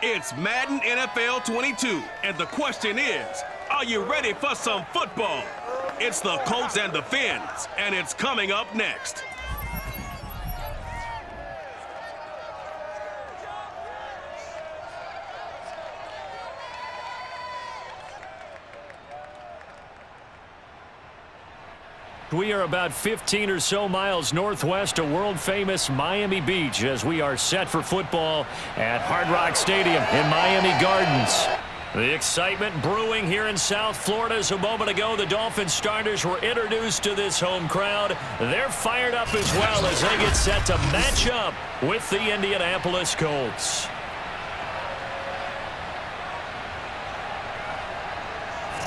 It's Madden NFL 22, and the question is, are you ready for some football? It's the Colts and the Fins, and it's coming up next. We are about 15 or so miles northwest of world-famous Miami Beach as we are set for football at Hard Rock Stadium in Miami Gardens. The excitement brewing here in South Florida as a moment ago the Dolphins starters were introduced to this home crowd. They're fired up as well as they get set to match up with the Indianapolis Colts.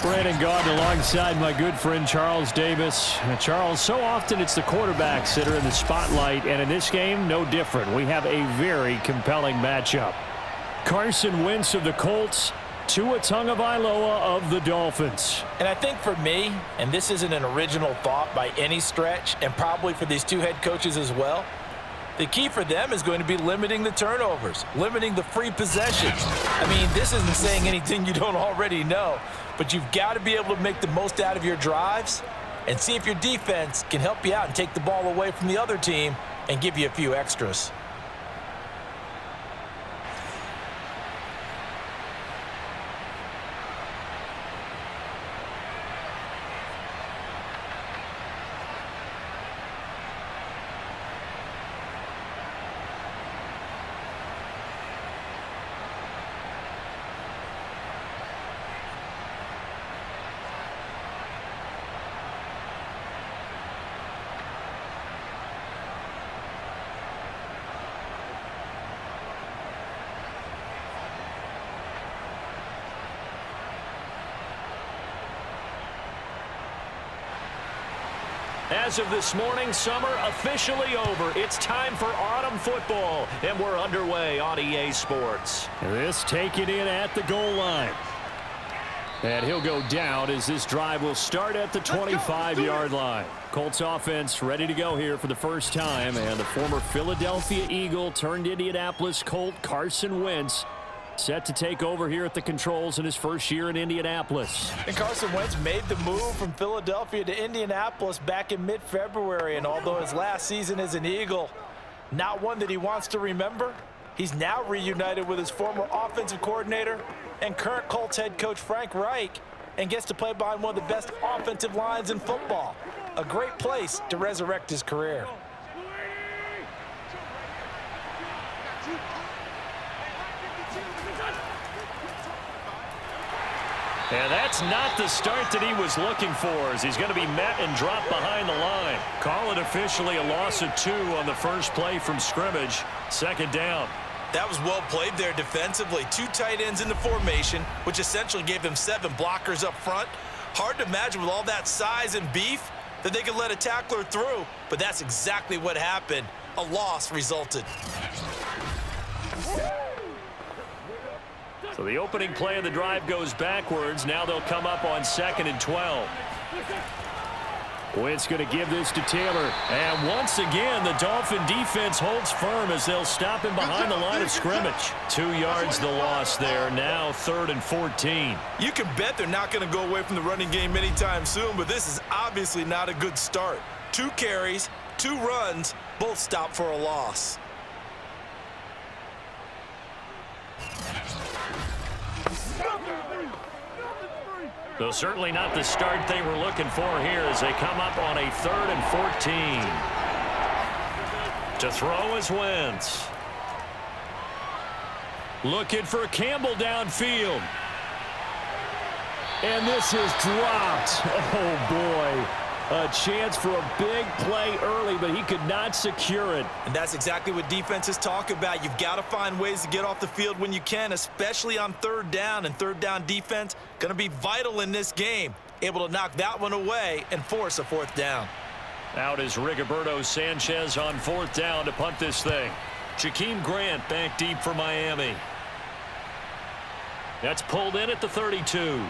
Brandon Gaudin alongside my good friend Charles Davis. Charles, so often it's the quarterbacks that are in the spotlight, and in this game, no different. We have a very compelling matchup. Carson Wentz of the Colts, Tua Tagovailoa of the Dolphins. And I think for me, and this isn't an original thought by any stretch, and probably for these two head coaches as well, the key for them is going to be limiting the turnovers, limiting the free possessions. I mean, this isn't saying anything you don't already know, but you've got to be able to make the most out of your drives and see if your defense can help you out and take the ball away from the other team and give you a few extras. As of this morning, summer officially over. It's time for autumn football, and we're underway on EA Sports. This taken in at the goal line. And he'll go down as this drive will start at the 25-yard line. Colts offense ready to go here for the first time, and the former Philadelphia Eagle turned Indianapolis Colt Carson Wentz set to take over here at the controls in his first year in Indianapolis. And Carson Wentz made the move from Philadelphia to Indianapolis back in mid-February, and although his last season as an Eagle, not one that he wants to remember, he's now reunited with his former offensive coordinator and current Colts head coach Frank Reich, and gets to play behind one of the best offensive lines in football. A great place to resurrect his career. And that's not the start that he was looking for, as he's going to be met and dropped behind the line. Call it officially a loss of 2 on the first play from scrimmage. Second down. That was well played there defensively. 2 tight ends in the formation, which essentially gave them 7 blockers up front. Hard to imagine with all that size and beef that they could let a tackler through, but that's exactly what happened. A loss resulted. So the opening play of the drive goes backwards. Now they'll come up on 2nd and 12. Wentz going to give this to Taylor. And once again, the Dolphin defense holds firm as they'll stop him behind the line of scrimmage. 2 yards the loss there. Now 3rd and 14. You can bet they're not going to go away from the running game anytime soon, but this is obviously not a good start. 2 carries, 2 runs, both stopped for a loss. So certainly not the start they were looking for here as they come up on a 3rd and 14. To throw is Wentz. Looking for Campbell downfield. And this is dropped. Oh, boy. A chance for a big play early, but he could not secure it. And that's exactly what defenses talk about. You've got to find ways to get off the field when you can, especially on 3rd down. And 3rd down defense going to be vital in this game. Able to knock that one away and force a 4th down. Out is Rigoberto Sanchez on 4th down to punt this thing. Jakeem Grant back deep for Miami. That's pulled in at the 32.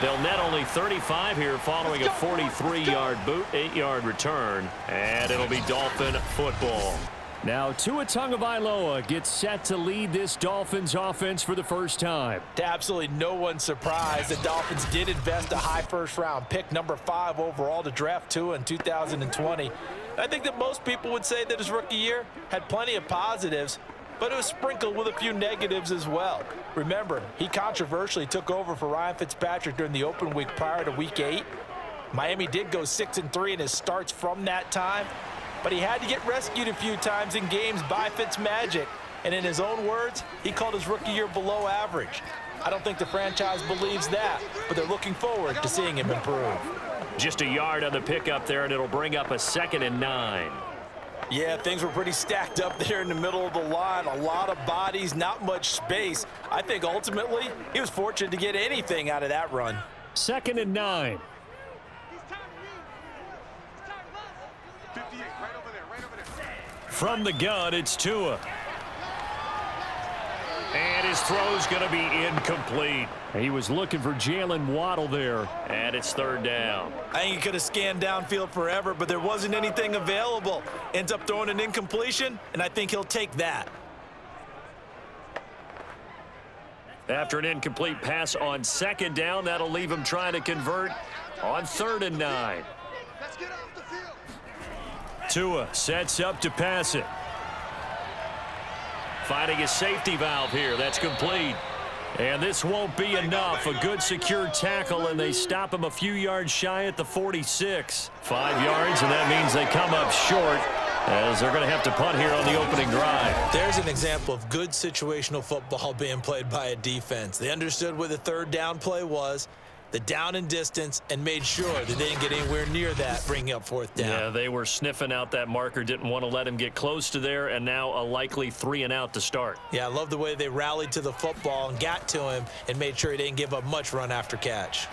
They'll net only 35 here following a 43-yard boot, 8-yard return, and it'll be Dolphin football. Now Tua Tagovailoa gets set to lead this Dolphins offense for the first time. To absolutely no one's surprise, the Dolphins did invest a high first-round pick, number 5 overall, to draft Tua in 2020. I think that most people would say that his rookie year had plenty of positives, but it was sprinkled with a few negatives as well. Remember, he controversially took over for Ryan Fitzpatrick during the open week prior to Week 8. Miami did go 6-3 in his starts from that time, but he had to get rescued a few times in games by Fitzmagic. And in his own words, he called his rookie year below average. I don't think the franchise believes that, but they're looking forward to seeing him improve. Just a yard on the pickup there, and it'll bring up a 2nd and 9. Yeah, things were pretty stacked up there in the middle of the line. A lot of bodies, not much space. I think ultimately he was fortunate to get anything out of that run. 2nd and 9. From the gun, it's Tua. And his throw's going to be incomplete. He was looking for Jalen Waddle there, and it's 3rd down. I think he could have scanned downfield forever, but there wasn't anything available. Ends up throwing an incompletion, and I think he'll take that. After an incomplete pass on 2nd down, that'll leave him trying to convert on 3rd and 9. Let's get off the field. Tua sets up to pass it. Finding a safety valve here. That's complete. And this won't be enough. A good secure tackle, and they stop him a few yards shy at the 46. 5 yards, and that means they come up short as they're going to have to punt here on the opening drive. There's an example of good situational football being played by a defense. They understood where the 3rd down play was, the down and distance, and made sure that they didn't get anywhere near that, bringing up 4th down. Yeah, they were sniffing out that marker, didn't want to let him get close to there, and now a likely 3 and out to start. Yeah, I love the way they rallied to the football and got to him and made sure he didn't give up much run after catch.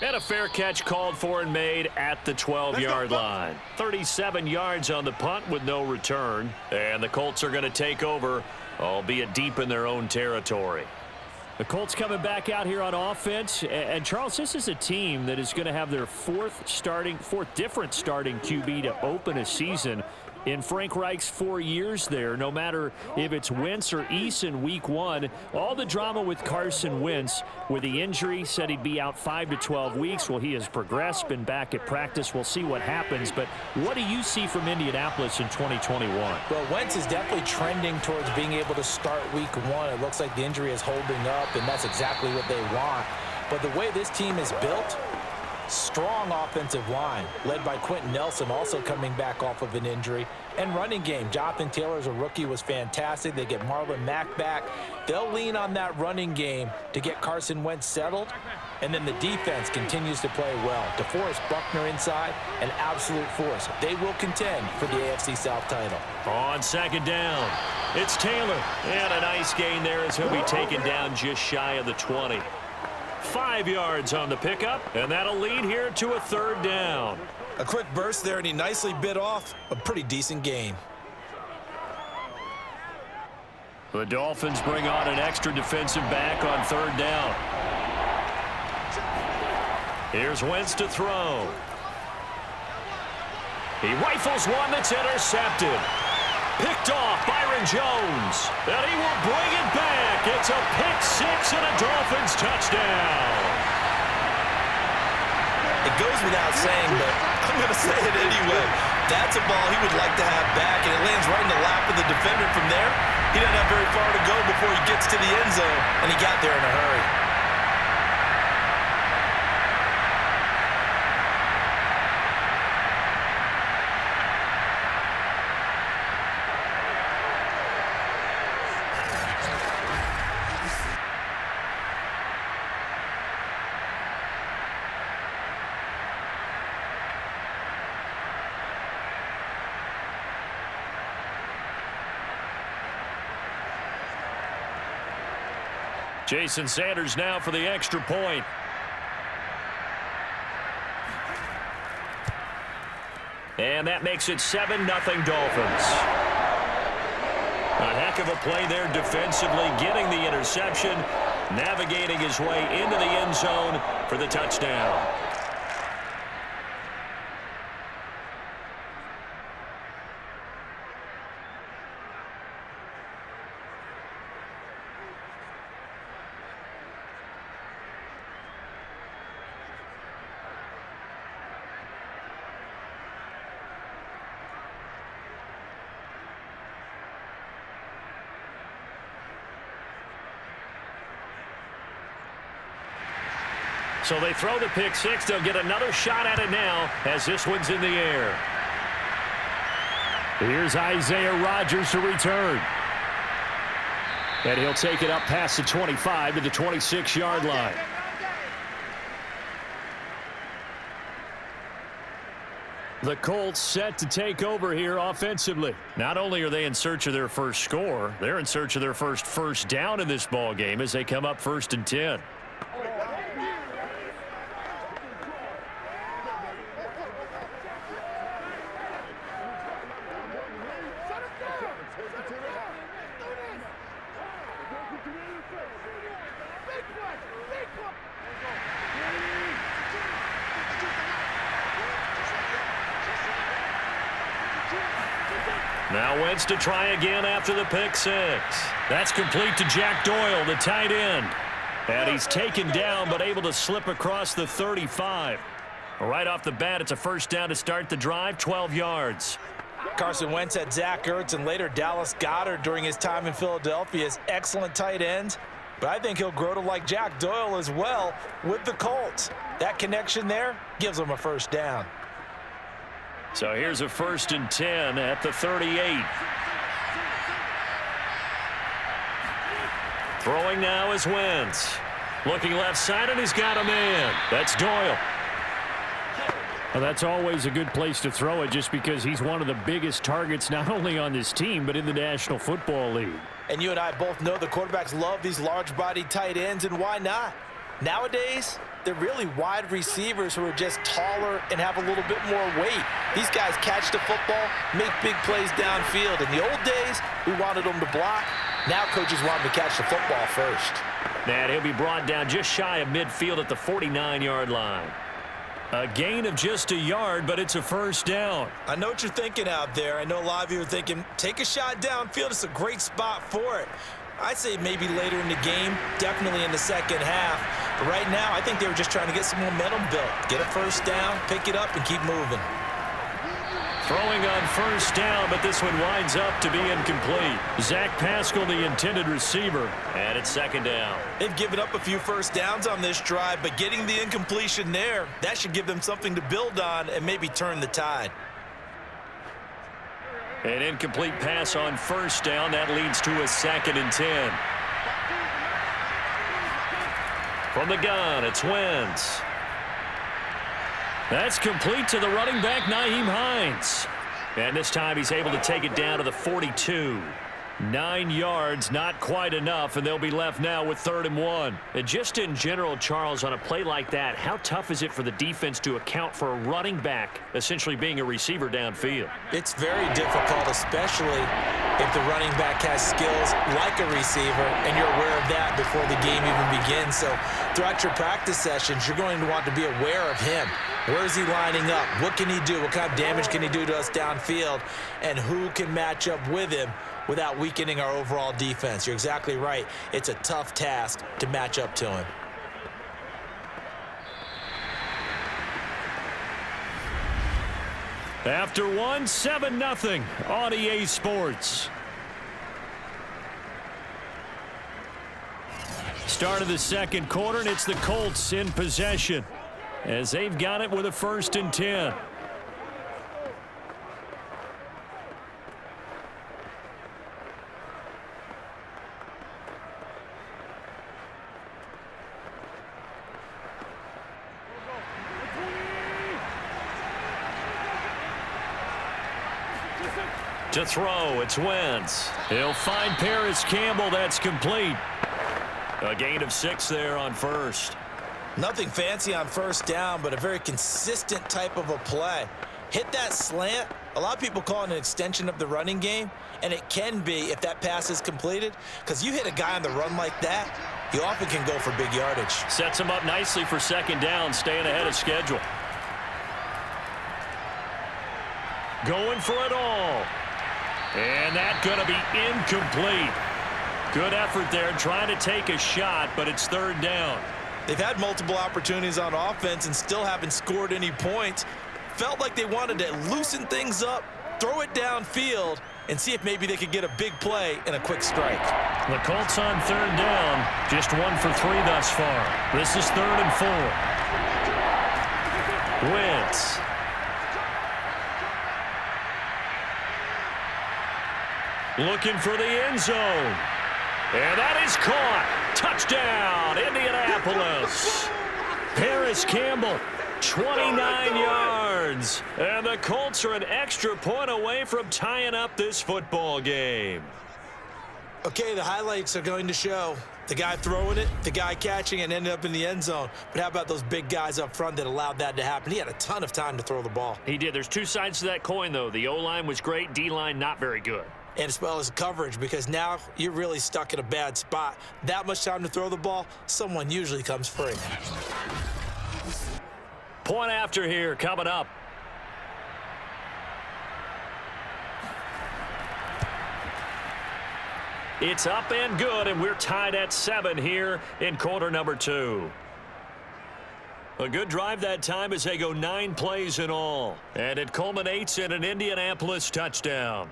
And a fair catch called for and made at the 12-yard line. 37 yards on the punt with no return. And the Colts are going to take over, albeit deep in their own territory. The Colts coming back out here on offense. And, Charles, this is a team that is going to have their fourth different starting QB to open a season in Frank Reich's 4 years there, no matter if it's Wentz or Eason week 1. All the drama with Carson Wentz with the injury, said he'd be out 5 to 12 weeks. Well, he has progressed, been back at practice. We'll see what happens. But what do you see from Indianapolis in 2021? Well, Wentz is definitely trending towards being able to start week 1. It looks like the injury is holding up, and that's exactly what they want. But the way this team is built, strong offensive line, led by Quentin Nelson, also coming back off of an injury. And running game, Jonathan Taylor as a rookie was fantastic. They get Marlon Mack back. They'll lean on that running game to get Carson Wentz settled. And then the defense continues to play well. DeForest Buckner inside, an absolute force. They will contend for the AFC South title. On 2nd down, it's Taylor. And a nice gain there as he'll be taken down just shy of the 20. 5 yards on the pickup, and that'll lead here to a 3rd down. A quick burst there, and he nicely bit off a pretty decent gain. The Dolphins bring on an extra defensive back on 3rd down. Here's Wentz to throw. He rifles one that's intercepted. Picked off Byron Jones, and he will bring it back. It's a pick 6 and a Dolphins touchdown. It goes without saying, but I'm going to say it anyway. That's a ball he would like to have back, and it lands right in the lap of the defender. From there, he doesn't have very far to go before he gets to the end zone, and he got there in a hurry. Jason Sanders now for the extra point. And that makes it 7-0 Dolphins. A heck of a play there defensively, getting the interception, navigating his way into the end zone for the touchdown. So they throw the pick six. They'll get another shot at it now as this one's in the air. Here's Isaiah Rodgers to return. And he'll take it up past the 25 to the 26-yard line. The Colts set to take over here offensively. Not only are they in search of their first score, they're in search of their first down in this ball game as they come up 1st and 10. Now Wentz to try again after the pick six. That's complete to Jack Doyle, the tight end. And he's taken down but able to slip across the 35. Right off the bat, it's a first down to start the drive, 12 yards. Carson Wentz had Zach Ertz and later Dallas Goedert during his time in Philadelphia as excellent tight ends. But I think he'll grow to like Jack Doyle as well with the Colts. That connection there gives him a first down. So here's a 1st and 10 at the 38. Throwing now is Wentz. Looking left side, and he's got a man. That's Doyle. Well, that's always a good place to throw it just because he's one of the biggest targets not only on this team but in the National Football League. And you and I both know the quarterbacks love these large-bodied tight ends, and why not? Nowadays, they're really wide receivers who are just taller and have a little bit more weight. These guys catch the football, make big plays downfield. In the old days, we wanted them to block. Now coaches want them to catch the football first. And he'll be brought down just shy of midfield at the 49-yard line. A gain of just a yard, but it's a first down. I know what you're thinking out there. I know a lot of you are thinking, take a shot downfield. It's a great spot for it. I'd say maybe later in the game, definitely in the second half. But right now, I think they were just trying to get some momentum built. Get a first down, pick it up, and keep moving. Throwing on first down, but this one winds up to be incomplete. Zach Pascal, the intended receiver, and it's second down. They've given up a few first downs on this drive, but getting the incompletion there, that should give them something to build on and maybe turn the tide. An incomplete pass on first down. That leads to a 2nd and 10. From the gun, it's Wentz. That's complete to the running back, Nyheim Hines. And this time he's able to take it down to the 42. 9 yards, not quite enough, and they'll be left now with 3rd and 1. And just in general, Charles, on a play like that, how tough is it for the defense to account for a running back essentially being a receiver downfield? It's very difficult, especially if the running back has skills like a receiver, and you're aware of that before the game even begins. So throughout your practice sessions, you're going to want to be aware of him. Where is he lining up? What can he do? What kind of damage can he do to us downfield? And who can match up with him without weakening our overall defense? You're exactly right. It's a tough task to match up to him. After one, 7-0 on EA Sports. Start of the second quarter, and it's the Colts in possession as they've got it with a 1st and 10. To throw, it's Wentz. He'll find Paris Campbell. That's complete. A gain of 6 there on first. Nothing fancy on first down, but a very consistent type of a play. Hit that slant. A lot of people call it an extension of the running game, and it can be if that pass is completed, because you hit a guy on the run like that, he often can go for big yardage. Sets him up nicely for second down, staying ahead of schedule. Going for it all. And that's going to be incomplete. Good effort there, trying to take a shot, but it's 3rd down. They've had multiple opportunities on offense and still haven't scored any points. Felt like they wanted to loosen things up, throw it downfield, and see if maybe they could get a big play and a quick strike. The Colts on 3rd down, just 1 for 3 thus far. This is 3rd and 4. Wentz. Looking for the end zone. And that is caught. Touchdown, Indianapolis. Paris Campbell, 29 yards. And the Colts are an extra point away from tying up this football game. Okay, the highlights are going to show the guy throwing it, the guy catching it, and ended up in the end zone. But how about those big guys up front that allowed that to happen? He had a ton of time to throw the ball. He did. There's two sides to that coin, though. The O-line was great. D-line not very good. And as well as coverage, because now you're really stuck in a bad spot. That much time to throw the ball, someone usually comes free. Point after here coming up. It's up and good, and we're tied at 7 here in quarter number 2. A good drive that time as they go 9 plays in all. And it culminates in an Indianapolis touchdown.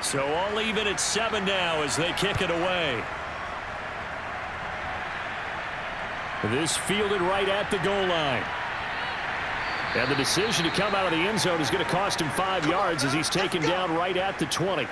So all even at 7 now as they kick it away. This fielded right at the goal line. And the decision to come out of the end zone is going to cost him 5 yards as he's taken down right at the 20.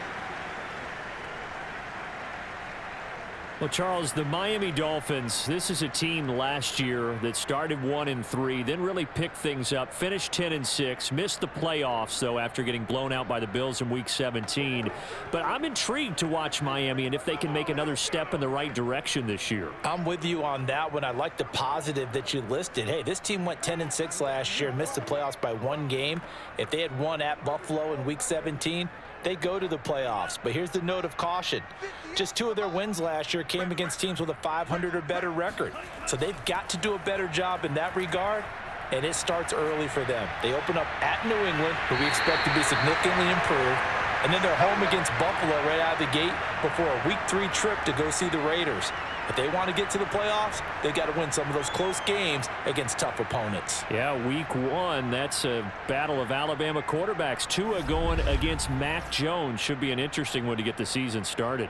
Well, Charles, the Miami Dolphins, this is a team last year that started 1-3, then really picked things up, finished 10-6, missed the playoffs, though, after getting blown out by the Bills in Week 17. But I'm intrigued to watch Miami and if they can make another step in the right direction this year. I'm with you on that one. I like the positive that you listed. Hey, this team went 10-6 last year, missed the playoffs by 1 game. If they had won at Buffalo in Week 17, they go to the playoffs. But here's the note of caution. Just 2 of their wins last year came against teams with a 500 or better record. So they've got to do a better job in that regard, and it starts early for them. They open up at New England, who we expect to be significantly improved, and then they're home against Buffalo right out of the gate before a Week 3 trip to go see the Raiders. If they want to get to the playoffs, they've got to win some of those close games against tough opponents. Yeah, Week 1, that's a battle of Alabama quarterbacks. Tua going against Mac Jones. Should be an interesting one to get the season started.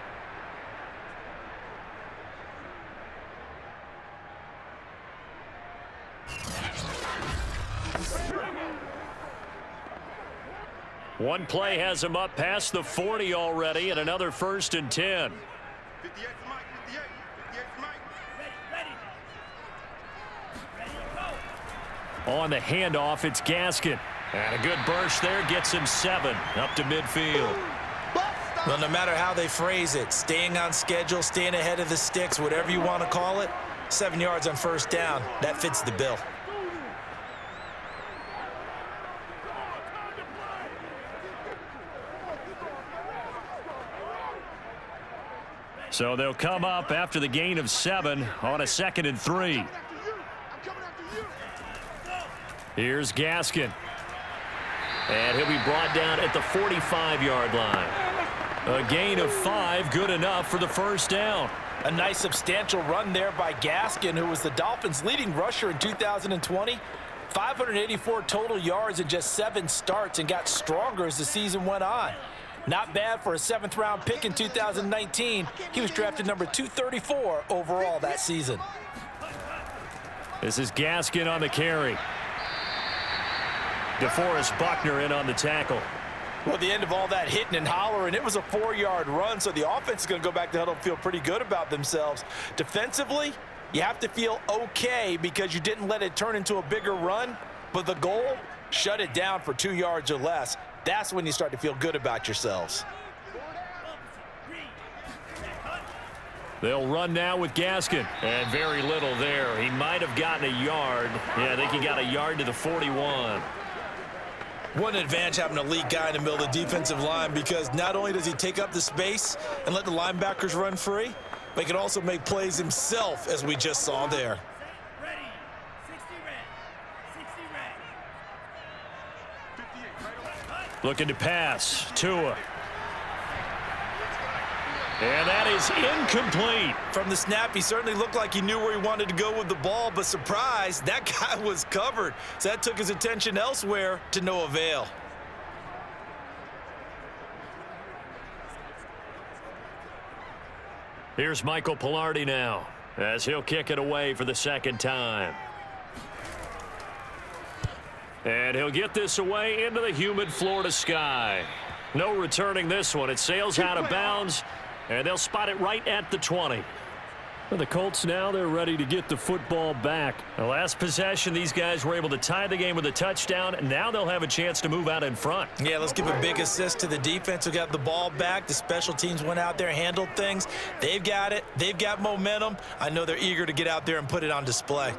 One play has him up past the 40 already, and another 1st and 10. On the handoff, it's Gaskin. And a good burst there gets him 7 up to midfield. Well, no matter how they phrase it, staying on schedule, staying ahead of the sticks, whatever you want to call it, 7 yards on 1st down, that fits the bill. So they'll come up after the gain of 7 on a 2nd and 3. Here's Gaskin. And he'll be brought down at the 45-yard line. A gain of 5, good enough for the 1st down. A nice substantial run there by Gaskin, who was the Dolphins' leading rusher in 2020. 584 total yards in just 7 starts and got stronger as the season went on. Not bad for a 7th-round pick in 2019. He was drafted number 234 overall that season. This is Gaskin on the carry. DeForest Buckner in on the tackle. Well, the end of all that hitting and hollering, it was a 4-yard run, so the offense is going to go back to huddle and feel pretty good about themselves. Defensively, you have to feel okay because you didn't let it turn into a bigger run, but the goal, shut it down for 2 yards or less. That's when you start to feel good about yourselves. They'll run now with Gaskin. And very little there. He might have gotten a yard. Yeah, I think he got a yard to the 41. What an advantage having an elite guy in the middle of the defensive line, because not only does he take up the space and let the linebackers run free, but he can also make plays himself, as we just saw there. Looking to pass. Tua. And that is incomplete. From the snap, he certainly looked like he knew where he wanted to go with the ball, but surprise, that guy was covered. So that took his attention elsewhere to no avail. Here's Michael Pilardi now, as he'll kick it away for the second time. And he'll get this away into the humid Florida sky. No returning this one. It sails out of bounds, and they'll spot it right at the 20. For the Colts now, they're ready to get the football back. The last possession, these guys were able to tie the game with a touchdown, and now they'll have a chance to move out in front. Yeah, let's give a big assist to the defense who got the ball back. The special teams went out there, handled things. They've got it. They've got momentum. I know they're eager to get out there and put it on display.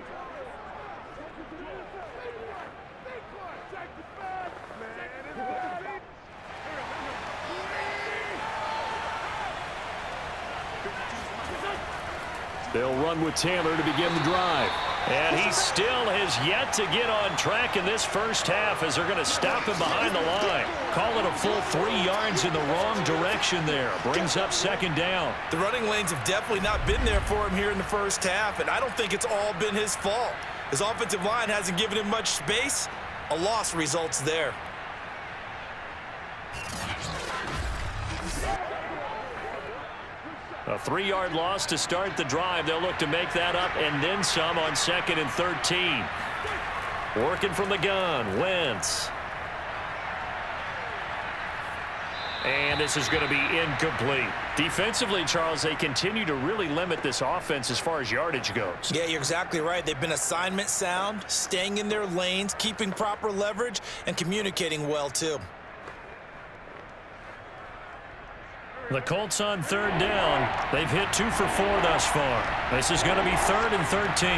They'll run with Taylor to begin the drive. And he still has yet to get on track in this first half as they're going to stop him behind the line. Call it a full 3 yards in the wrong direction there. Brings up second down. The running lanes have definitely not been there for him here in the first half, and I don't think it's all been his fault. His offensive line hasn't given him much space. A loss results there. A 3-yard loss to start the drive. They'll look to make that up and then some on 2nd and 13. Working from the gun, Wentz. And this is going to be incomplete. Defensively, Charles, they continue to really limit this offense as far as yardage goes. Yeah, you're exactly right. They've been assignment sound, staying in their lanes, keeping proper leverage, and communicating well, too. The Colts on 3rd down. They've hit 2 for 4 thus far. This is going to be 3rd and 13.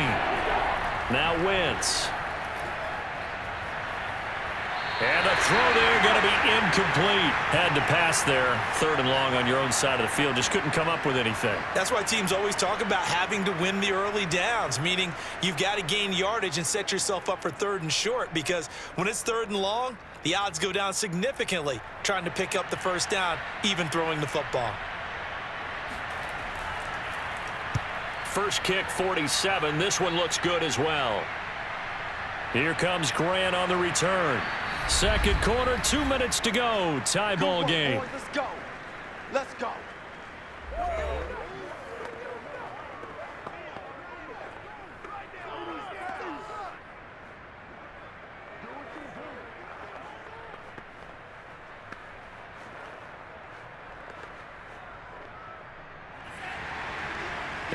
Now Wentz. And the throw there going to be incomplete. Had to pass there. 3rd and long on your own side of the field. Just couldn't come up with anything. That's why teams always talk about having to win the early downs, meaning you've got to gain yardage and set yourself up for 3rd and short, because when it's 3rd and long, the odds go down significantly trying to pick up the first down, even throwing the football. First kick, 47. This one looks good as well. Here comes Grant on the return. Second quarter, 2 minutes to go. Tie ball game. Boys, let's go. Let's go.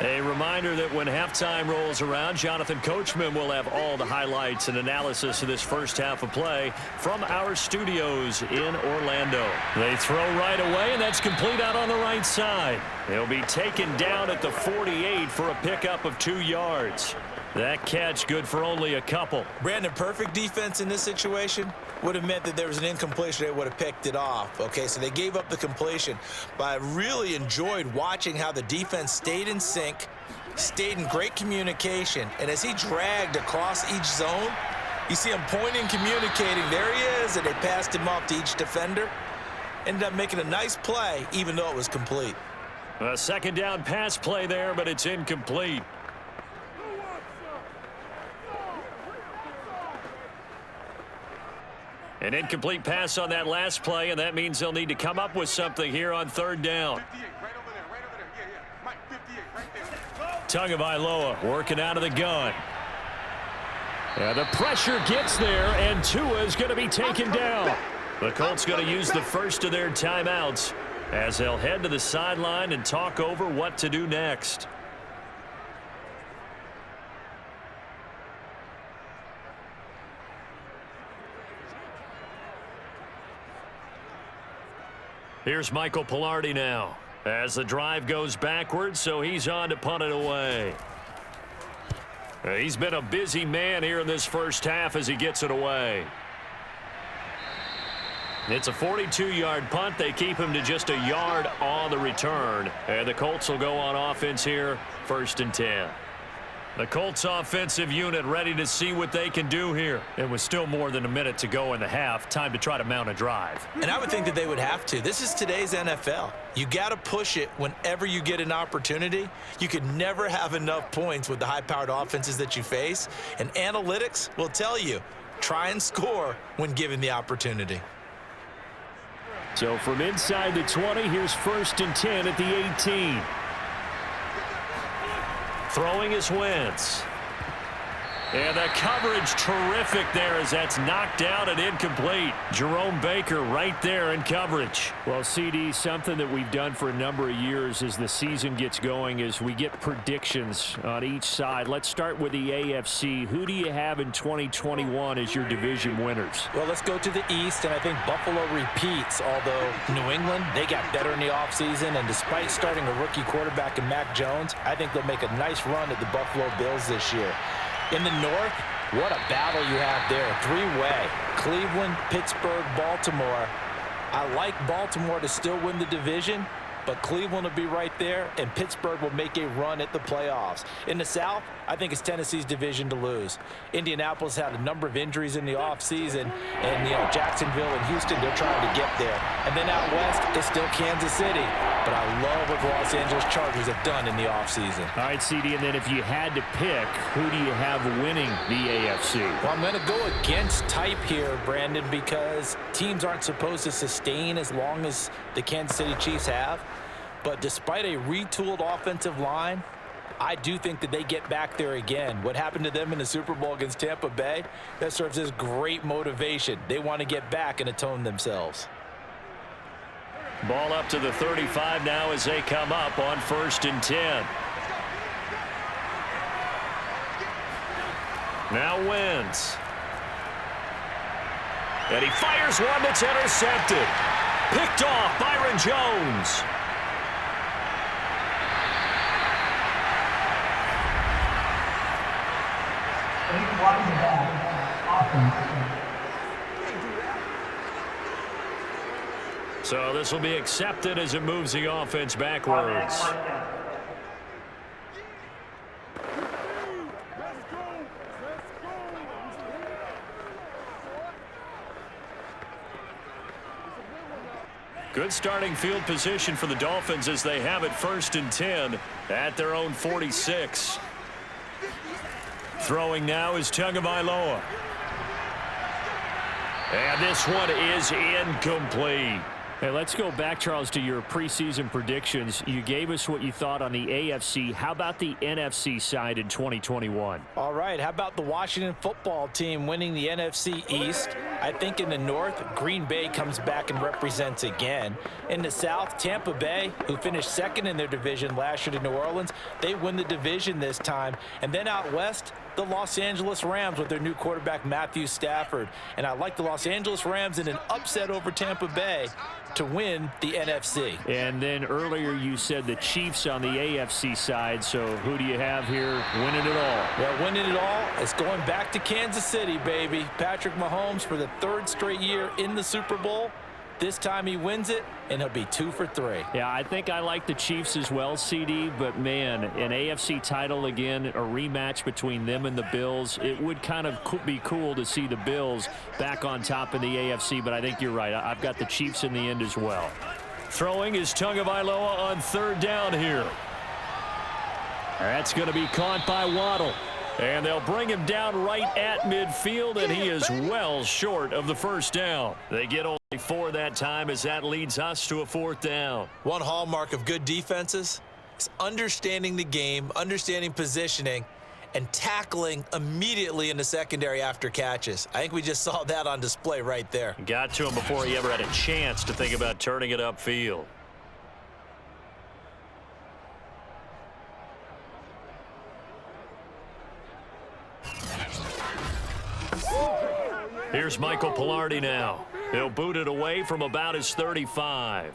A reminder that when halftime rolls around, Jonathan Coachman will have all the highlights and analysis of this first half of play from our studios in Orlando. They throw right away, and that's complete out on the right side. He'll be taken down at the 48 for a pickup of 2 yards. That catch good for only a couple. Brandon, perfect defense in this situation would have meant that there was an incompletion. They would have picked it off. Okay, so they gave up the completion. But I really enjoyed watching how the defense stayed in sync, stayed in great communication, and as he dragged across each zone, you see him pointing, communicating. There he is, and they passed him off to each defender. Ended up making a nice play, even though it was complete. A second down pass play there, but it's incomplete. An incomplete pass on that last play, and that means they'll need to come up with something here on 3rd down. 58, right over there, right over there. Yeah. Mike, 58, right there. Tagovailoa working out of the gun. And the pressure gets there, and Tua is going to be taken down. The Colts going to use the first of their timeouts as they'll head to the sideline and talk over what to do next. Here's Michael Pilardi now as the drive goes backwards, so he's on to punt it away. He's been a busy man here in this first half as he gets it away. It's a 42-yard punt. They keep him to just a yard on the return. And the Colts will go on offense here, 1st and 10. The Colts offensive unit ready to see what they can do here. It was still more than a minute to go in the half. Time to try to mount a drive. And I would think that they would have to. This is today's NFL. You got to push it whenever you get an opportunity. You could never have enough points with the high-powered offenses that you face. And analytics will tell you, try and score when given the opportunity. So from inside the 20, here's 1st and 10 at the 18. Throwing is Wentz. And the coverage terrific there as that's knocked down and incomplete. Jerome Baker right there in coverage. Well, CD, something that we've done for a number of years as the season gets going is we get predictions on each side. Let's start with the AFC. Who do you have in 2021 as your division winners? Well, let's go to the East, and I think Buffalo repeats, although New England, they got better in the offseason, and despite starting a rookie quarterback in Mac Jones, I think they'll make a nice run at the Buffalo Bills this year. In the North, what a battle you have there. 3-way. Cleveland, Pittsburgh, Baltimore. I like Baltimore to still win the division, but Cleveland will be right there, and Pittsburgh will make a run at the playoffs. In the South, I think it's Tennessee's division to lose. Indianapolis had a number of injuries in the offseason, and, Jacksonville and Houston, they're trying to get there. And then out West, it's still Kansas City. But I love what the Los Angeles Chargers have done in the offseason. All right, CD, and then if you had to pick, who do you have winning the AFC? Well, I'm going to go against type here, Brandon, because teams aren't supposed to sustain as long as the Kansas City Chiefs have. But despite a retooled offensive line, I do think that they get back there again. What happened to them in the Super Bowl against Tampa Bay, that serves as great motivation. They want to get back and atone themselves. Ball up to the 35 now as they come up on 1st and 10. Now Wentz. And he fires one that's intercepted. Picked off Byron Jones. So this will be accepted as it moves the offense backwards. Good starting field position for the Dolphins as they have it 1st and 10 at their own 46. Throwing now is Tagovailoa. And this one is incomplete. Hey, let's go back, Charles, to your preseason predictions. You gave us what you thought on the AFC. How about the NFC side in 2021? All right, how about the Washington football team winning the NFC East? I think in the North, Green Bay comes back and represents again. In the South, Tampa Bay, who finished 2nd in their division last year to New Orleans, they win the division this time. And then out West, the Los Angeles Rams with their new quarterback, Matthew Stafford. And I like the Los Angeles Rams in an upset over Tampa Bay to win the NFC. And then earlier you said the Chiefs on the AFC side, so who do you have here winning it all? Well, winning it all is going back to Kansas City, baby. Patrick Mahomes for the 3rd straight year in the Super Bowl. This time he wins it, and he'll be 2 for 3. Yeah, I think I like the Chiefs as well, CD, but, man, an AFC title again, a rematch between them and the Bills. It would kind of be cool to see the Bills back on top in the AFC, but I think you're right. I've got the Chiefs in the end as well. Throwing is Tagovailoa on 3rd down here. That's going to be caught by Waddle. And they'll bring him down right at midfield, and he is well short of the 1st down. They get only 4 that time as that leads us to a 4th down. One hallmark of good defenses is understanding the game, understanding positioning, and tackling immediately in the secondary after catches. I think we just saw that on display right there. Got to him before he ever had a chance to think about turning it upfield. Here's Michael Pilardi now. He'll boot it away from about his 35.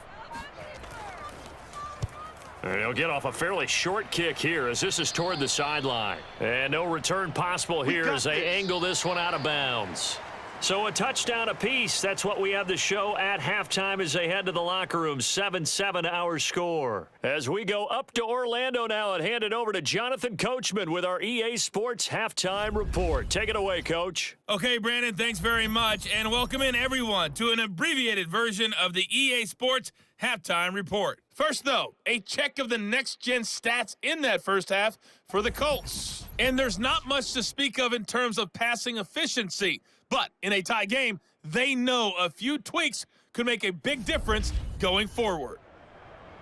And he'll get off a fairly short kick here as this is toward the sideline. And no return possible here as they angle this one out of bounds. So a touchdown apiece. That's what we have to show at halftime as they head to the locker room. 7-7 our score. As we go up to Orlando now and hand it over to Jonathan Coachman with our EA Sports Halftime Report. Take it away, Coach. Okay, Brandon, thanks very much. And welcome in, everyone, to an abbreviated version of the EA Sports Halftime Report. First, though, a check of the next-gen stats in that first half for the Colts. And there's not much to speak of in terms of passing efficiency. But in a tie game, they know a few tweaks could make a big difference going forward.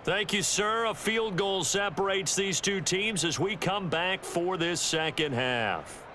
Thank you, sir. A field goal separates these two teams as we come back for this second half.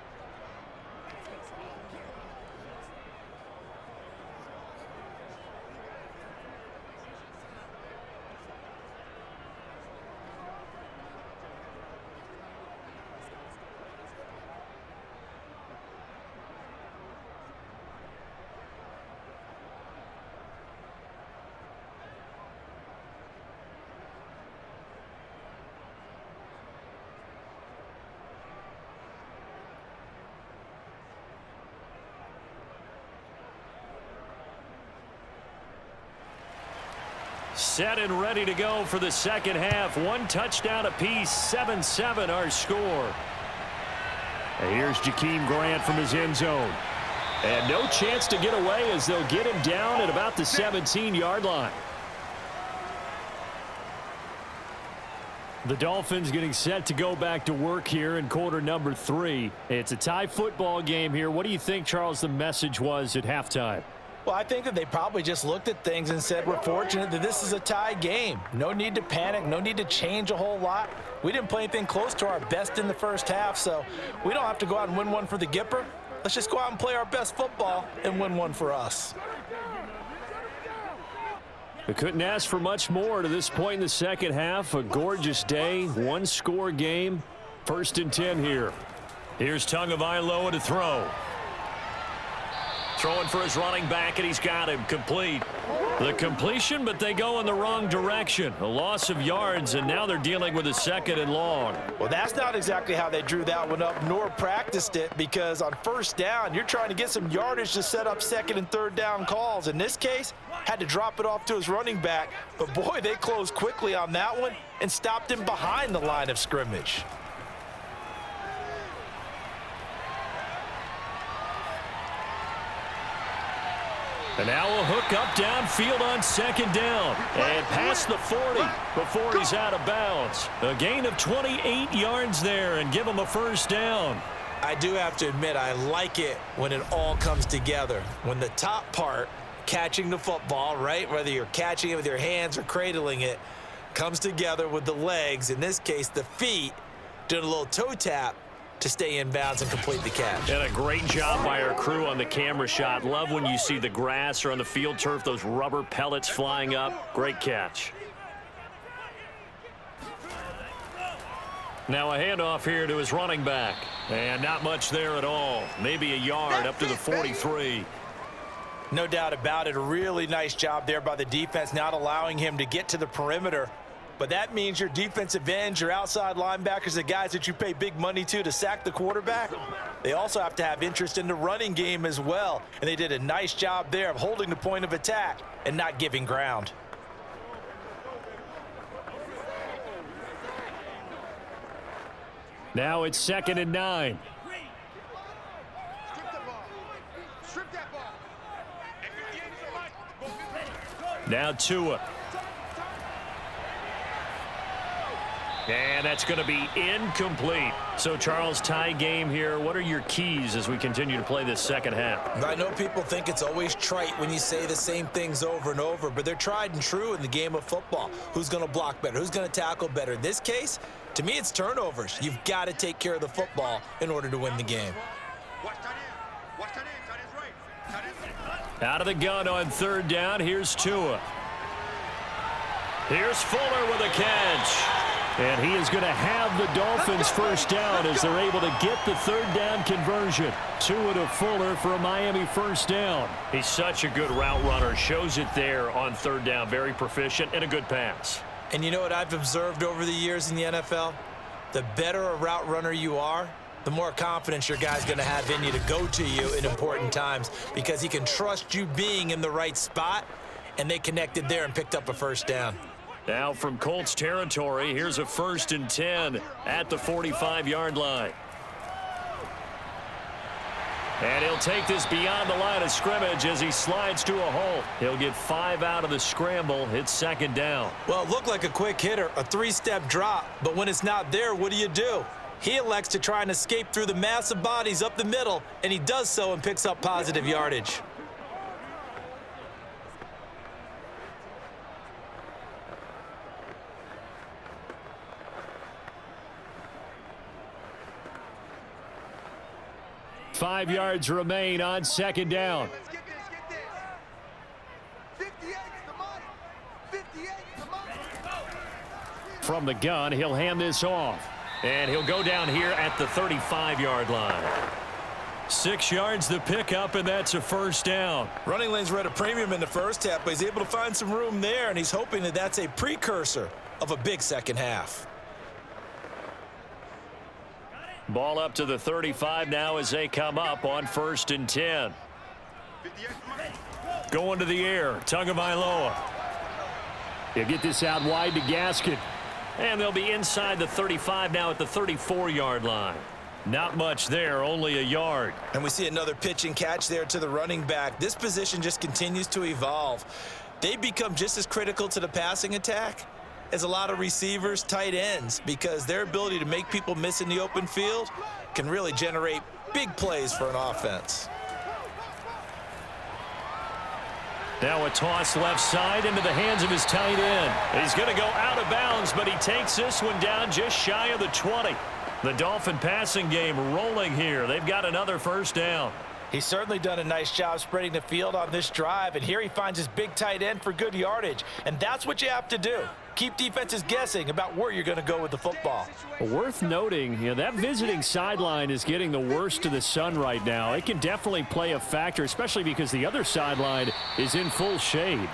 Set and ready to go for the second half. One touchdown apiece, 7-7 our score. And here's Jakeem Grant from his end zone. And no chance to get away as they'll get him down at about the 17-yard line. The Dolphins getting set to go back to work here in quarter number 3. It's a tie football game here. What do you think, Charles, the message was at halftime? Well, I think that they probably just looked at things and said, we're fortunate that this is a tie game. No need to panic, no need to change a whole lot. We didn't play anything close to our best in the first half, so we don't have to go out and win one for the Gipper. Let's just go out and play our best football and win one for us. We couldn't ask for much more to this point in the second half. A gorgeous day, one-score game. 1st and 10 here. Here's Tagovailoa to throw. Throwing for his running back, and he's got him complete. The completion, but they go in the wrong direction. A loss of yards, and now they're dealing with a 2nd and long. Well, that's not exactly how they drew that one up, nor practiced it, because on 1st down, you're trying to get some yardage to set up 2nd and 3rd down calls. In this case, had to drop it off to his running back, but boy, they closed quickly on that one and stopped him behind the line of scrimmage. And now a hook up downfield on 2nd down. And past the 40 before he's out of bounds. A gain of 28 yards there and give him a 1st down. I do have to admit, I like it when it all comes together. When the top part, catching the football, right, whether you're catching it with your hands or cradling it, comes together with the legs, in this case the feet, doing a little toe tap to stay in bounds and complete the catch. And a great job by our crew on the camera shot. Love when you see the grass or on the field turf, those rubber pellets flying up. Great catch. Now a handoff here to his running back. And not much there at all. Maybe a yard up to the 43. No doubt about it. A really nice job there by the defense, not allowing him to get to the perimeter. But that means your defensive ends, your outside linebackers, the guys that you pay big money to sack the quarterback, they also have to have interest in the running game as well. And they did a nice job there of holding the point of attack and not giving ground. Now it's 2nd and 9. Strip that ball. Now Tua. And that's going to be incomplete. So, Charles, tie game here. What are your keys as we continue to play this second half? I know people think it's always trite when you say the same things over and over, but they're tried and true in the game of football. Who's going to block better? Who's going to tackle better? In this case, to me, it's turnovers. You've got to take care of the football in order to win the game. Watch that in. Watch that in. That is right. That is. Out of the gun on 3rd down. Here's Tua. Here's Fuller with a catch. And he is going to have the Dolphins 1st down as they're able to get the 3rd down conversion. Tua to Fuller for a Miami 1st down. He's such a good route runner. Shows it there on 3rd down. Very proficient and a good pass. And you know what I've observed over the years in the NFL? The better a route runner you are, the more confidence your guy's going to have in you to go to you in important times because he can trust you being in the right spot, and they connected there and picked up a first down. Now from Colts territory, here's a 1st and 10 at the 45-yard line. And he'll take this beyond the line of scrimmage as he slides to a hole. He'll get 5 out of the scramble. It's 2nd down. Well, it looked like a quick hitter, a 3-step drop, but when it's not there, what do? He elects to try and escape through the massive bodies up the middle, and he does so and picks up positive yardage. Five yards remain on 2nd down. Let's get this. 58 is the money. 58 is the money. From the gun, he'll hand this off. And he'll go down here at the 35-yard line. 6 yards the pickup, and that's a 1st down. Running lanes were at a premium in the first half, but he's able to find some room there, and he's hoping that that's a precursor of a big second half. Ball up to the 35 now as they come up on 1st and 10. 58 is the money. Going to the air, Tagovailoa. He'll get this out wide to Gaskin. And they'll be inside the 35 now at the 34-yard line. Not much there, only a yard. And we see another pitch and catch there to the running back. This position just continues to evolve. They become just as critical to the passing attack as a lot of receivers, tight ends, because their ability to make people miss in the open field can really generate big plays for an offense. Now a toss left side into the hands of his tight end. He's going to go out of bounds, but he takes this one down just shy of the 20. The Dolphin passing game rolling here. They've got another 1st down. He's certainly done a nice job spreading the field on this drive, and here he finds his big tight end for good yardage. And that's what you have to do. Keep defenses guessing about where you're going to go with the football. Worth noting, that visiting sideline is getting the worst of the sun right now. It can definitely play a factor, especially because the other sideline is in full shade.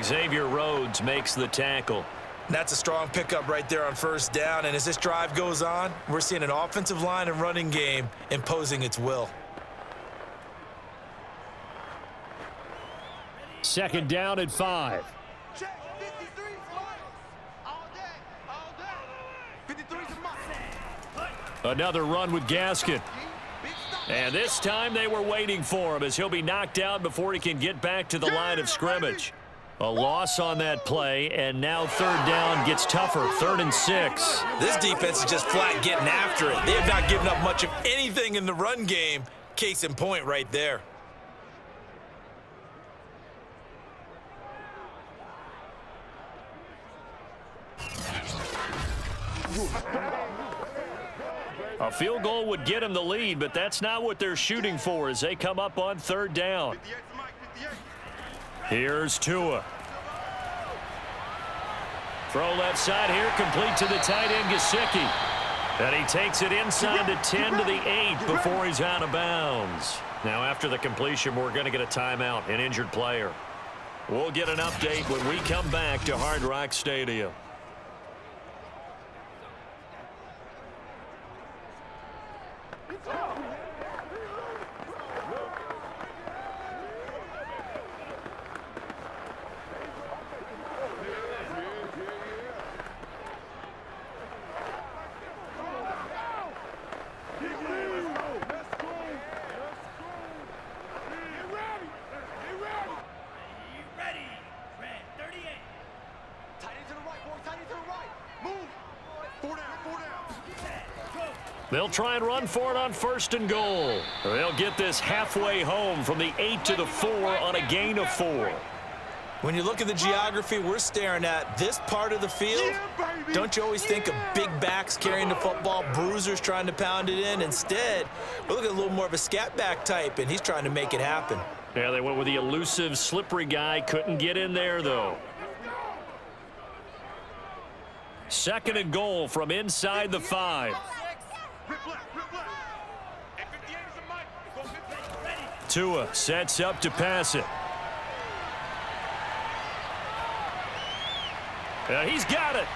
Xavier Rhodes makes the tackle. That's a strong pickup right there on 1st down, and as this drive goes on, we're seeing an offensive line and running game imposing its will. 2nd down at 5. Check. 53 is the money. All day. 53 is the money. Another run with Gaskin. Big stop. And this time they were waiting for him as he'll be knocked down before he can get back to the line of scrimmage. A loss on that play, and now 3rd down gets tougher, 3rd and 6. This defense is just flat getting after it. They have not given up much of anything in the run game. Case in point right there. A field goal would get him the lead, but that's not what they're shooting for as they come up on 3rd down. 58 is the money. 58. Here's Tua. Throw left side here, complete to the tight end, Gesicki. And he takes it inside the 10 to the 8 before he's out of bounds. Now after the completion, we're going to get a timeout, an injured player. We'll get an update when we come back to Hard Rock Stadium. They'll try and run for it on 1st and goal. They'll get this halfway home from the 8 to the 4 on a gain of 4. When you look at the geography we're staring at, this part of the field, don't you always think of big backs carrying the football, bruisers trying to pound it in? Instead, we're looking at a little more of a scat back type, and he's trying to make it happen. Yeah, they went with the elusive, slippery guy. Couldn't get in there, though. 2nd and goal from inside the 5. Tua sets up to pass it. He's got it.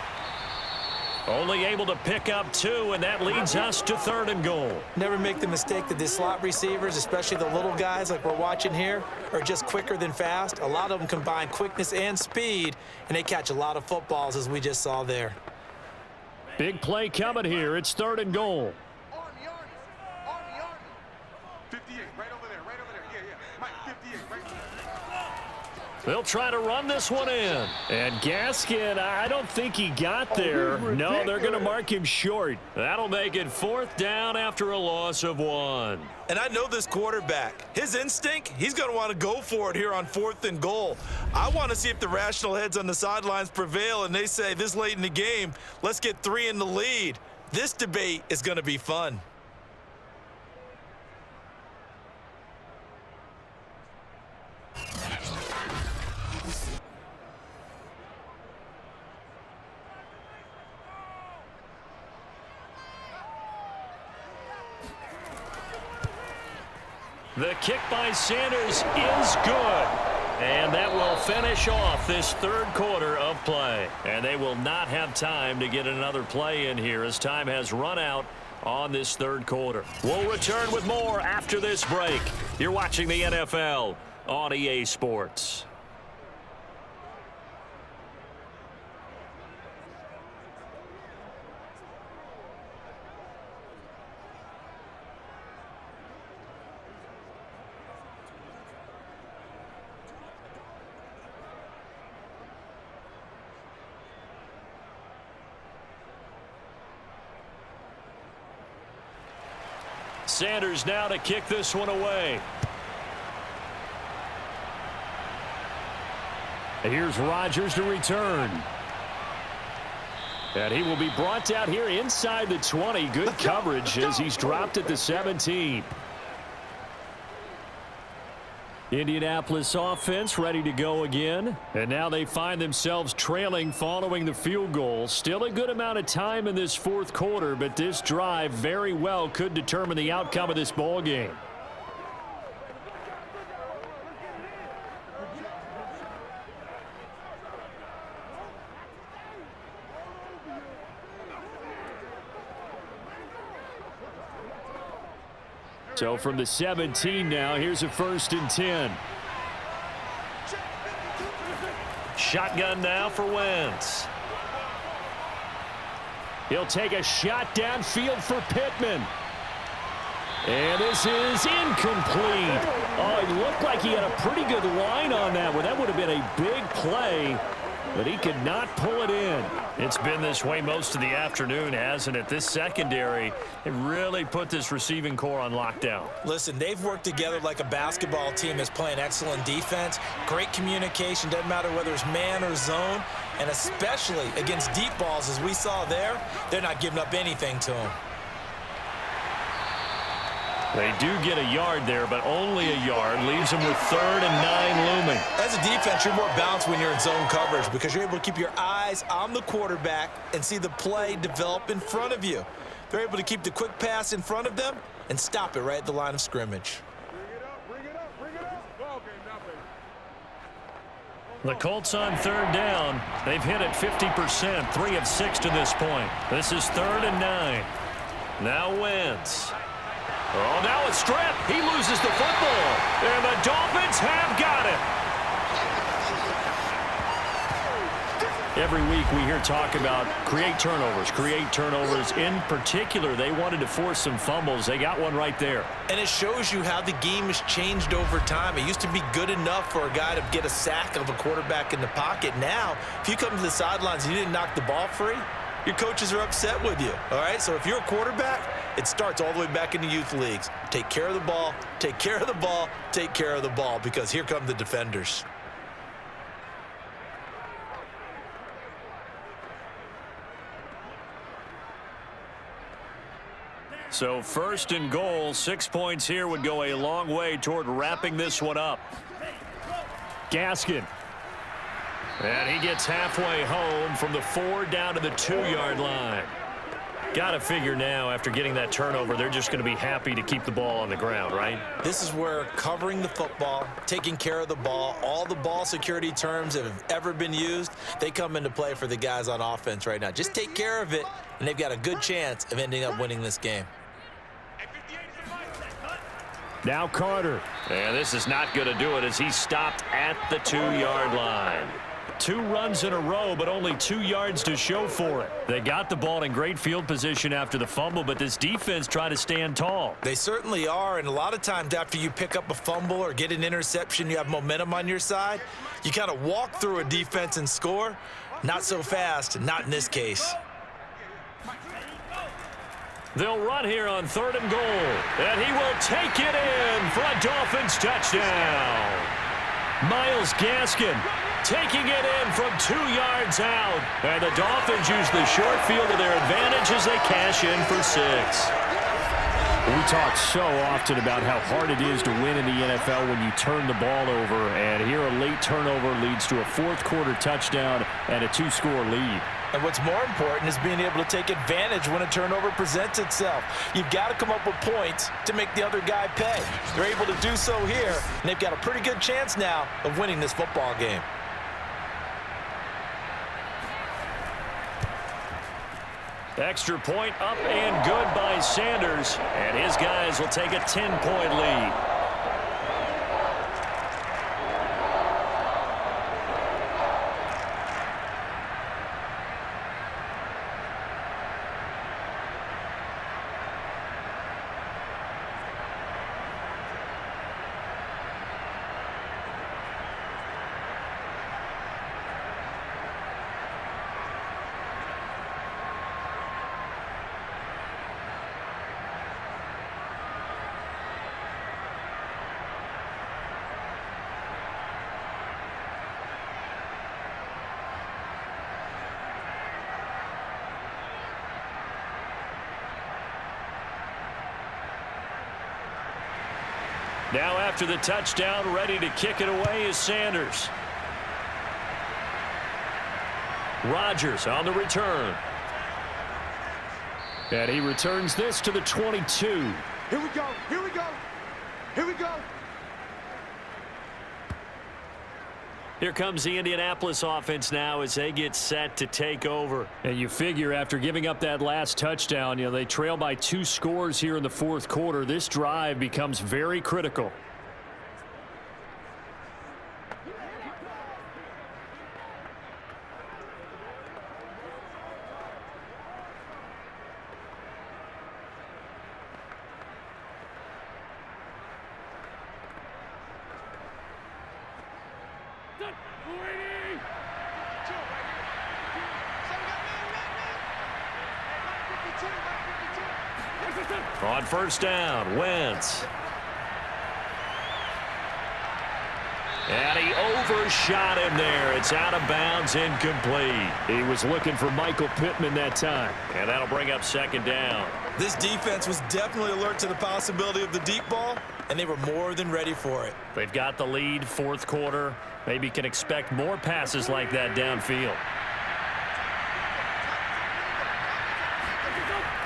Only able to pick up 2, and that leads us to 3rd and goal. Never make the mistake that the slot receivers, especially the little guys like we're watching here, are just quicker than fast. A lot of them combine quickness and speed, and they catch a lot of footballs, as we just saw there. Big play coming here. It's 3rd and goal. Army. 58, right over there. Yeah. Mike, 58, right there. They'll try to run this one in. And Gaskin, I don't think he got there. No, they're going to mark him short. That'll make it 4th down after a loss of 1. And I know this quarterback. His instinct, he's going to want to go for it here on 4th and goal. I want to see if the rational heads on the sidelines prevail and they say this late in the game, let's get 3 in the lead. This debate is going to be fun. The kick by Sanders is good. And that will finish off this 3rd quarter of play. And they will not have time to get another play in here as time has run out on this 3rd quarter. We'll return with more after this break. You're watching the NFL on EA Sports. Sanders now to kick this one away. Here's Rodgers to return. And he will be brought down here inside the 20. Good coverage as he's dropped at the 17. Indianapolis offense ready to go again. And now they find themselves trailing following the field goal. Still a good amount of time in this 4th quarter, but this drive very well could determine the outcome of this ball game. So from the 17 now, here's a 1st and 10. Shotgun now for Wentz. He'll take a shot downfield for Pittman. And this is incomplete. Oh, it looked like he had a pretty good line on that one. That would have been a big play, but he could not pull it in. It's been this way most of the afternoon, hasn't it? This secondary, it really put this receiving core on lockdown. Listen, they've worked together like a basketball team that's playing excellent defense. Great communication, doesn't matter whether it's man or zone. And especially against deep balls, as we saw there, they're not giving up anything to them. They do get a yard there, but only a yard. Leaves them with 3rd and 9 looming. As a defense, you're more balanced when you're in zone coverage because you're able to keep your eyes on the quarterback and see the play develop in front of you. They're able to keep the quick pass in front of them and stop it right at the line of scrimmage. The Colts on 3rd down. They've hit it 50%, 3 of 6 to this point. This is 3rd and 9. Now Wentz. Oh, now a strip. He loses the football. And the Dolphins have got it. Every week we hear talk about create turnovers. In particular, they wanted to force some fumbles. They got one right there. And it shows you how the game has changed over time. It used to be good enough for a guy to get a sack of a quarterback in the pocket. Now, if you come to the sidelines and you didn't knock the ball free, your coaches are upset with you, all right? So if you're a quarterback, it starts all the way back in the youth leagues. Take care of the ball, take care of the ball, take care of the ball, because here come the defenders. So 1st and goal, 6 points here would go a long way toward wrapping this one up. Gaskin. And he gets halfway home from the 4 down to the 2-yard line. Got to figure now, after getting that turnover, they're just going to be happy to keep the ball on the ground, right? This is where covering the football, taking care of the ball, all the ball security terms that have ever been used, they come into play for the guys on offense right now. Just take care of it, and they've got a good chance of ending up winning this game. Now Carter. And this is not going to do it as he's stopped at the 2-yard line. 2 runs in a row, but only 2 yards to show for it. They got the ball in great field position after the fumble, but this defense tried to stand tall. They certainly are, and a lot of times after you pick up a fumble or get an interception, you have momentum on your side. You kind of walk through a defense and score. Not so fast, not in this case. They'll run here on 3rd and goal, and he will take it in for a Dolphins touchdown. Miles Gaskin taking it in from 2 yards out. And the Dolphins use the short field to their advantage as they cash in for 6. We talk so often about how hard it is to win in the NFL when you turn the ball over. And here a late turnover leads to a 4th-quarter touchdown and a 2-score lead. And what's more important is being able to take advantage when a turnover presents itself. You've got to come up with points to make the other guy pay. They're able to do so here, and they've got a pretty good chance now of winning this football game. Extra point up and good by Sanders. And his guys will take a 10-point lead. Now after the touchdown, ready to kick it away is Sanders. Rodgers on the return. And he returns this to the 22. Here we go. Here we go. Here we go. Here comes the Indianapolis offense now as they get set to take over. And you figure after giving up that last touchdown, they trail by 2 scores here in the 4th quarter. This drive becomes very critical. On 1st down, Wentz. And he overshot him there. It's out of bounds, incomplete. He was looking for Michael Pittman that time. And that'll bring up 2nd down. This defense was definitely alert to the possibility of the deep ball, and they were more than ready for it. They've got the lead, 4th quarter. Maybe can expect more passes like that downfield.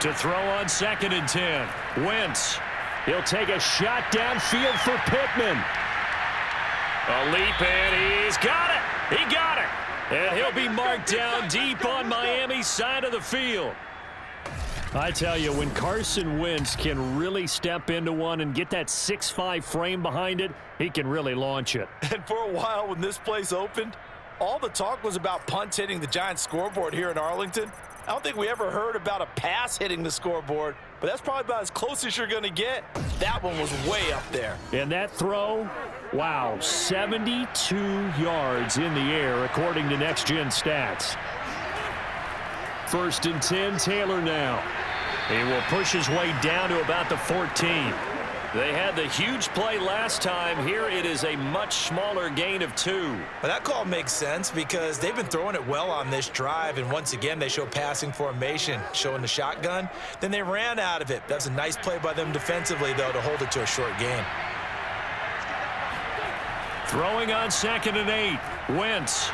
To throw on 2nd and 10. Wentz. He'll take a shot downfield for Pittman. A leap, and he's got it. He got it. And he'll be marked down deep on Miami's side of the field. I tell you, when Carson Wentz can really step into one and get that 6'5" frame behind it, he can really launch it. And for a while when this place opened, all the talk was about punts hitting the Giants scoreboard here in Arlington. I don't think we ever heard about a pass hitting the scoreboard, but that's probably about as close as you're going to get. That one was way up there. And that throw, wow, 72 yards in the air according to Next Gen Stats. 1st and 10, Taylor now. He will push his way down to about the 14. They had the huge play last time. Here it is a much smaller gain of 2. But that call makes sense because they've been throwing it well on this drive, and once again they show passing formation, showing the shotgun. Then they ran out of it. That's a nice play by them defensively, though, to hold it to a short gain. Throwing on 2nd and 8. Wentz.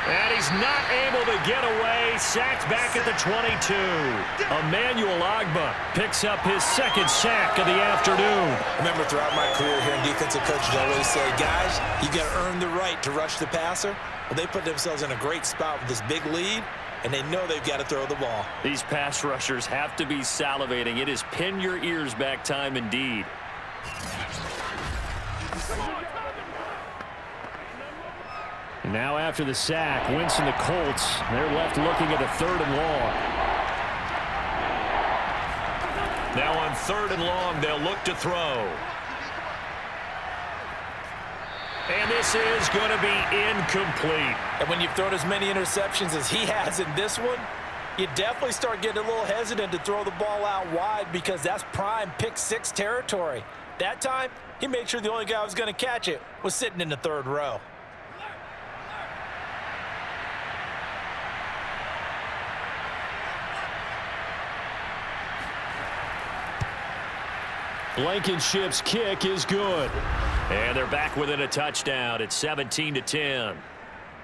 And he's not able to get away. Sacked back at the 22. Emmanuel Ogbah picks up his second sack of the afternoon. Remember, throughout my career here in defensive coaches, I always say, guys, you got to earn the right to rush the passer. Well, they put themselves in a great spot with this big lead, and they know they've got to throw the ball. These pass rushers have to be salivating. It is pin your ears back time indeed. Now after the sack, Wentz and the Colts, they're left looking at a 3rd and long. Now on 3rd and long, they'll look to throw. And this is going to be incomplete. And when you've thrown as many interceptions as he has in this one, you definitely start getting a little hesitant to throw the ball out wide because that's prime pick 6 territory. That time, he made sure the only guy who was going to catch it was sitting in the 3rd row. Blankenship's kick is good. And they're back within a touchdown. It's 17-10.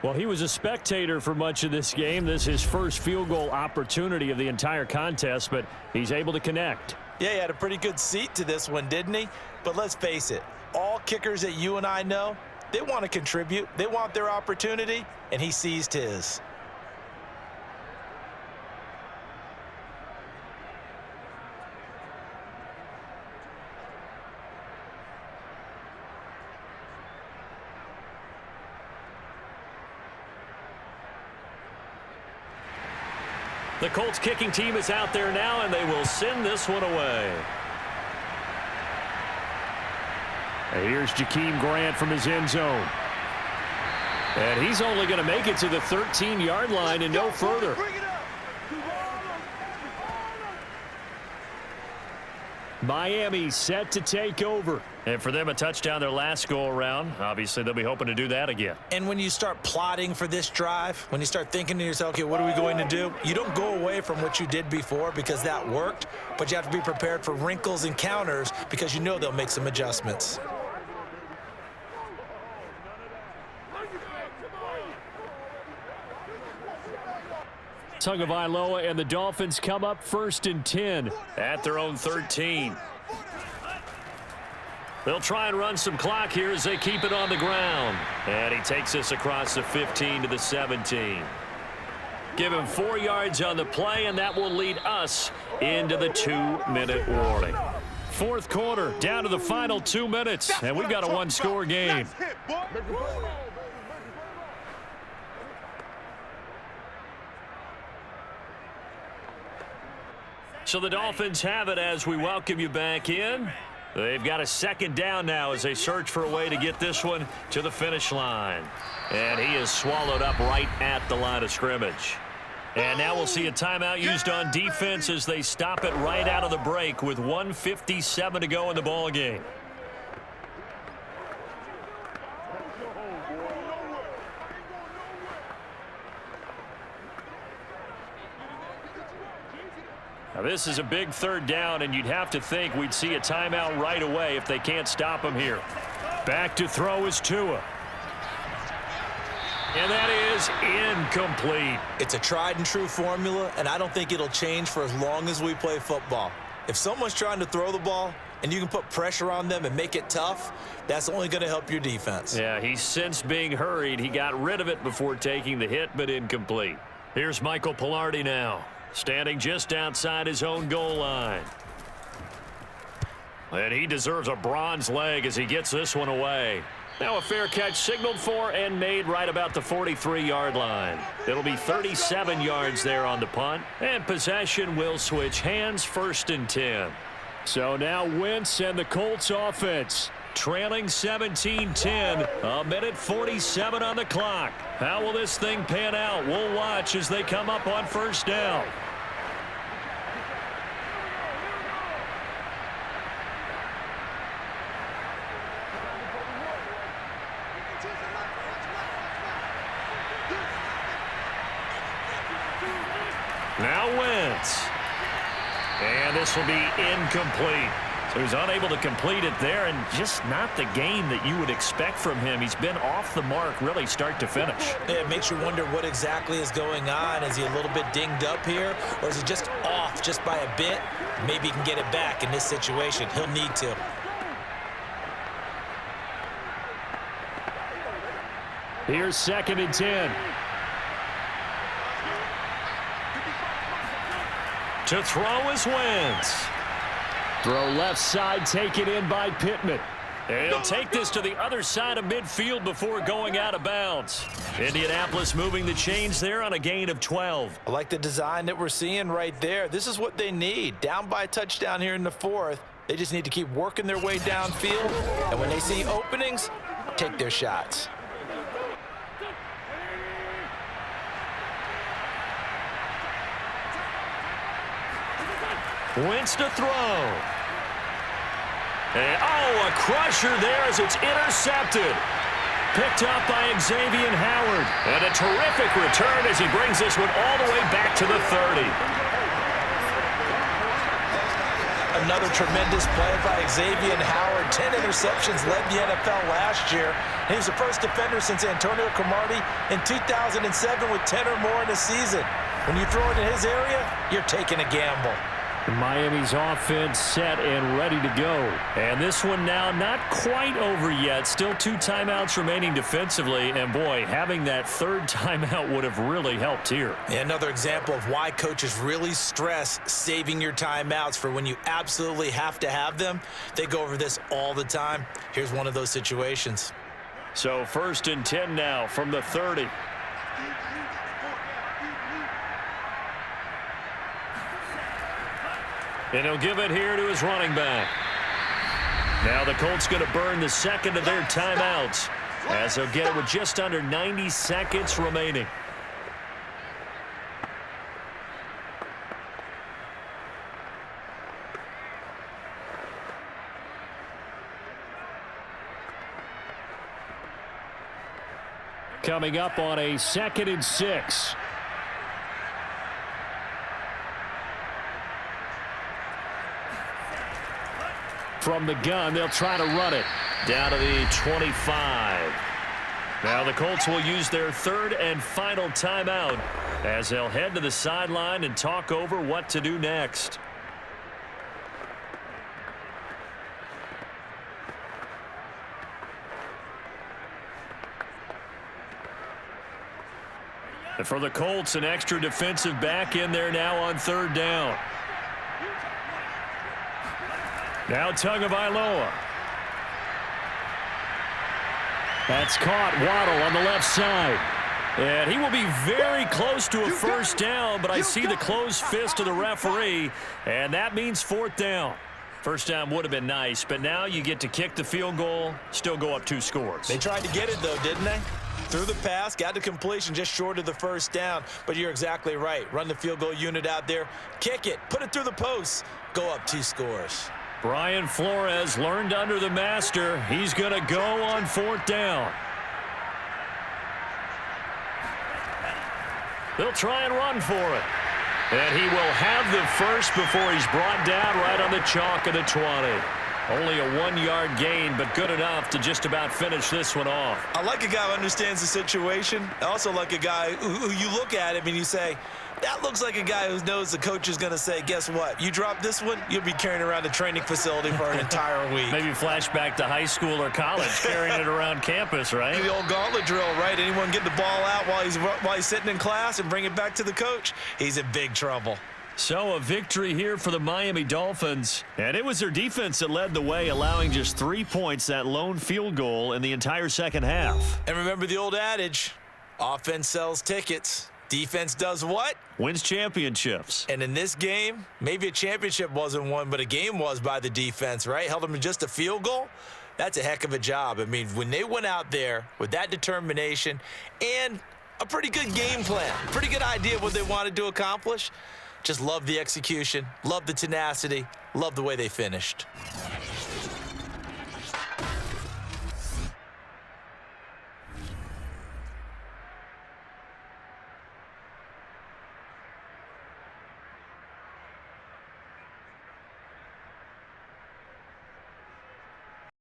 Well, he was a spectator for much of this game. This is his first field goal opportunity of the entire contest, but he's able to connect. Yeah, he had a pretty good seat to this one, didn't he? But let's face it, all kickers that you and I know, they want to contribute. They want their opportunity, and he seized his. The Colts kicking team is out there now, and they will send this one away. And here's Jakeem Grant from his end zone. And he's only going to make it to the 13-yard line and no further. Miami set to take over. And for them, a touchdown their last go-around. Obviously, they'll be hoping to do that again. And when you start plotting for this drive, when you start thinking to yourself, okay, what are we going to do? You don't go away from what you did before because that worked, but you have to be prepared for wrinkles and counters because you know they'll make some adjustments. Tagovailoa and the Dolphins come up 1st and 10 at their own 13. They'll try and run some clock here as they keep it on the ground. And he takes this across the 15 to the 17. Give him 4 yards on the play, and that will lead us into the 2-minute warning. 4th quarter, down to the final 2 minutes, and we've got a 1-score game. So the Dolphins have it as we welcome you back in. They've got a 2nd down now as they search for a way to get this one to the finish line. And he is swallowed up right at the line of scrimmage. And now we'll see a timeout used on defense as they stop it right out of the break with 1:57 to go in the ball game. Now this is a big 3rd down, and you'd have to think we'd see a timeout right away if they can't stop him here. Back to throw is Tua. And that is incomplete. It's a tried and true formula, and I don't think it'll change for as long as we play football. If someone's trying to throw the ball and you can put pressure on them and make it tough, that's only going to help your defense. Yeah, he's since being hurried. He got rid of it before taking the hit, but incomplete. Here's Michael Pilardi now, standing just outside his own goal line. And he deserves a bronze leg as he gets this one away. Now a fair catch signaled for and made right about the 43-yard line. It'll be 37 yards there on the punt, and possession will switch hands, 1st and 10. So now Wentz and the Colts offense trailing 17-10, a minute 47 on the clock. How will this thing pan out? We'll watch as they come up on 1st down. Now Wentz. And this will be incomplete. Who's unable to complete it there, and just not the game that you would expect from him. He's been off the mark really start to finish. It makes you wonder what exactly is going on. Is he a little bit dinged up here, or is he just off just by a bit? Maybe he can get it back in this situation. He'll need to. Here's 2nd and 10. To throw is Wentz. Throw left side, taken in by Pittman. And he'll take this to the other side of midfield before going out of bounds. Indianapolis moving the chains there on a gain of 12. I like the design that we're seeing right there. This is what they need. Down by a touchdown here in the 4th. They just need to keep working their way downfield. And when they see openings, take their shots. Wentz to throw. And, a crusher there as it's intercepted. Picked up by Xavier Howard. And a terrific return as he brings this one all the way back to the 30. Another tremendous play by Xavier Howard. 10 interceptions, led the NFL last year. He was the first defender since Antonio Cromartie in 2007 with 10 or more in a season. When you throw it in his area, you're taking a gamble. Miami's offense set and ready to go. And this one now not quite over yet. Still 2 timeouts remaining defensively. And, boy, having that 3rd timeout would have really helped here. Another example of why coaches really stress saving your timeouts for when you absolutely have to have them. They go over this all the time. Here's one of those situations. So 1st and 10 now from the 30. And he'll give it here to his running back. Now the Colts going to burn the 2nd of their timeouts as they'll get it with just under 90 seconds remaining. Coming up on a 2nd and 6. From the gun, they'll try to run it down to the 25. Now the Colts will use their 3rd and final timeout as they'll head to the sideline and talk over what to do next. And for the Colts, an extra defensive back in there now on 3rd down. Now Tagovailoa. That's caught. Waddle on the left side. And he will be very close to a 1st down, but I see the closed fist of the referee, and that means 4th down. 1st down would have been nice, but now you get to kick the field goal, still go up 2 scores. They tried to get it, though, didn't they? Threw the pass, got the completion just short of the 1st down, but you're exactly right. Run the field goal unit out there, kick it, put it through the posts, go up 2 scores. Brian Flores learned under the master. He's going to go on 4th down. They'll try and run for it. And he will have the 1st before he's brought down right on the chalk of the 20. Only a 1-yard gain, but good enough to just about finish this one off. I like a guy who understands the situation. I also like a guy who you look at him and you say, that looks like a guy who knows the coach is going to say, guess what? You drop this one, you'll be carrying around the training facility for an entire week. Maybe flashback to high school or college, carrying it around campus, right? The old gauntlet drill, right? Anyone get the ball out while he's sitting in class and bring it back to the coach, he's in big trouble. So a victory here for the Miami Dolphins. And it was their defense that led the way, allowing just 3 points, that lone field goal in the entire 2nd half. And remember the old adage, offense sells tickets. Defense does what? Wins championships. And in this game, maybe a championship wasn't won, but a game was by the defense, right? Held them to just a field goal. That's a heck of a job. I mean, when they went out there with that determination and a pretty good game plan, pretty good idea of what they wanted to accomplish, just love the execution, love the tenacity, love the way they finished.